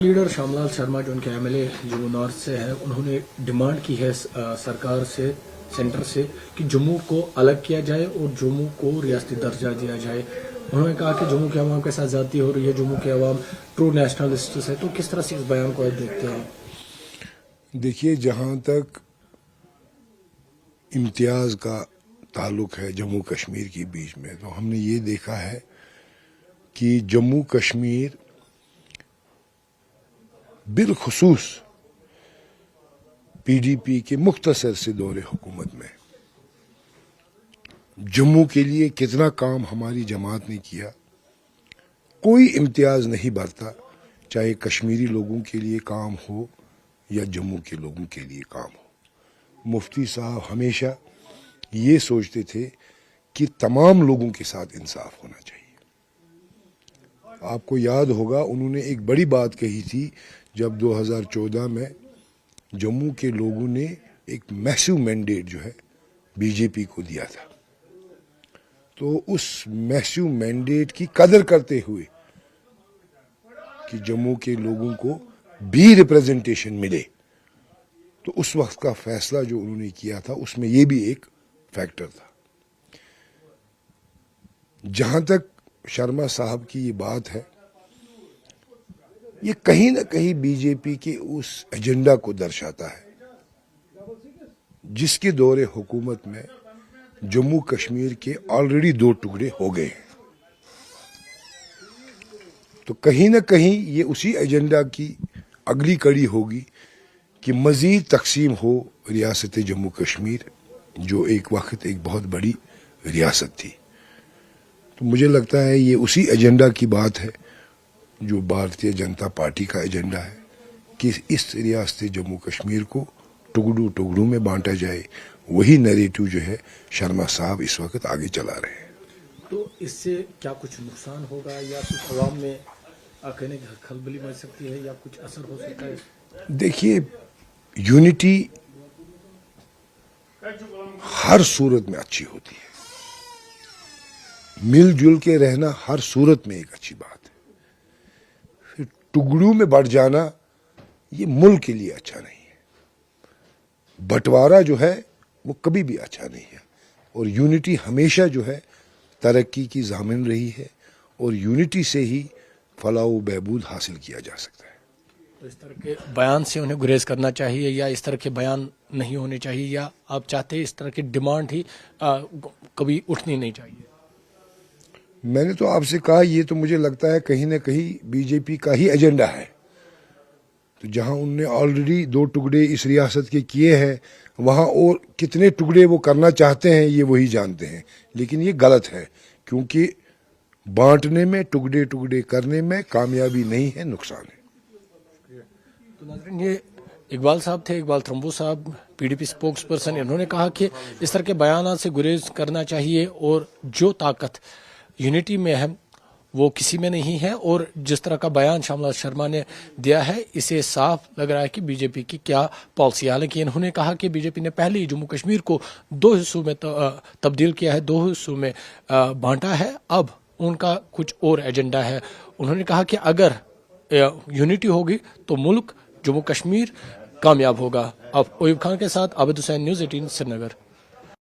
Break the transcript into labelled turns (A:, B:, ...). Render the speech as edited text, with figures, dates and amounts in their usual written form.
A: Leader Shyamlal Sharma जो उनके MLA जो नॉर्थ से है, उन्होंने डिमांड की है सरकार से, सेंटर से, कि जम्मू को अलग किया जाए और जम्मू को रियासती दर्जा दिया जाए। उन्होंने कहा कि जम्मू के अवाम के साथ ज्यादती हो रही है, जम्मू के अवाम ट्रू नेशनलिस्ट है। तो किस तरह से इस बयान को आप देखते हैं?
B: देखिए, जहाँ तक इम्तियाज का ताल्लुक है जम्मू कश्मीर के बीच में, तो हमने ये देखा है कि जम्मू कश्मीर बिलखुसूस पीडीपी के मुख्तसर से दौरे हुकूमत में जम्मू के लिए कितना काम हमारी जमात ने किया, कोई इम्तियाज नहीं बरता, चाहे कश्मीरी लोगों के लिए काम हो या जम्मू के लोगों के लिए काम हो। मुफ्ती साहब हमेशा ये सोचते थे कि तमाम लोगों के साथ इंसाफ होना चाहिए। आपको याद होगा, उन्होंने एक बड़ी बात कही थी जब 2014 में जम्मू के लोगों ने एक मैसिव मैंडेट जो है बीजेपी को दिया था। तो उस मैसिव मैंडेट की कदर करते हुए कि जम्मू के लोगों को भी रिप्रेजेंटेशन मिले, तो उस वक्त का फैसला जो उन्होंने किया था उसमें ये भी एक फैक्टर था। जहां तक शर्मा साहब की ये बात है, ये कहीं ना कहीं बीजेपी के उस एजेंडा को दर्शाता है जिसके दौरे हुकूमत में जम्मू कश्मीर के ऑलरेडी 2 टुकड़े हो गए हैं। तो कहीं ना कहीं ये उसी एजेंडा की अगली कड़ी होगी कि मजीद तकसीम हो रियासत जम्मू कश्मीर, जो एक वक्त एक बहुत बड़ी रियासत थी। तो मुझे लगता है ये उसी एजेंडा की बात है जो भारतीय जनता पार्टी का एजेंडा है कि इस रियासत जम्मू कश्मीर को टुकड़ों में बांटा जाए। वही नैरेटिव जो है शर्मा साहब इस वक्त आगे चला रहे हैं।
A: तो इससे क्या कुछ नुकसान होगा या कुछ अवाम में कहने की खलबली मच सकती है या कुछ असर हो सकता है?
B: देखिए, यूनिटी हर सूरत में अच्छी होती है, मिलजुल के रहना हर सूरत में एक अच्छी बात है। फिर टुकड़ों में बढ़ जाना ये मुल्क के लिए अच्छा नहीं है। बंटवारा जो है वो कभी भी अच्छा नहीं है, और यूनिटी हमेशा जो है तरक्की की ज़ामिन रही है, और यूनिटी से ही फलाह व बहबूद हासिल किया जा सकता है।
A: तो इस तरह के बयान से उन्हें गुरेज करना चाहिए या इस तरह के बयान नहीं होने चाहिए, या आप चाहते हैं इस तरह की डिमांड ही कभी उठनी नहीं चाहिए?
B: मैंने तो आपसे कहा, ये तो मुझे लगता है कहीं ना कहीं बीजेपी का ही एजेंडा है। तो जहां उनने ऑलरेडी 2 टुकड़े इस रियासत के किए हैं, वहां और कितने टुकड़े वो करना चाहते हैं ये वही जानते हैं। लेकिन ये गलत है, क्योंकि बांटने में, टुकड़े करने में कामयाबी नहीं है, नुकसान है।
A: तो नाज़रीन, ये इकबाल साहब थे, इकबाल त्रंबू साहब, पीडीपी स्पोक्स पर्सन। इन्होंने कहा कि इस तरह के बयान से गुरेज करना चाहिए, और जो ताकत यूनिटी में है वो किसी में नहीं है। और जिस तरह का बयान श्यामलाल शर्मा ने दिया है, इसे साफ लग रहा है कि बीजेपी की क्या पॉलिसी। हालांकि इन्होंने कहा कि बीजेपी ने पहले ही जम्मू कश्मीर को 2 हिस्सों में तब्दील किया है, 2 हिस्सों में बांटा है। अब उनका कुछ और एजेंडा है। उन्होंने कहा कि अगर यूनिटी होगी तो मुल्क जम्मू कश्मीर कामयाब होगा। अब ओयूब खान के साथ आबिद हुसैन, न्यूज़ 18 श्रीनगर।